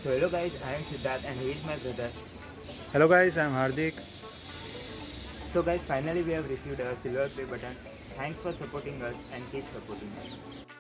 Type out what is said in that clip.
So hello guys, I am Siddharth and he is my brother. Hello guys, I'm Hardik. So guys, finally we have received a silver play button. Thanks for supporting us and keep supporting us.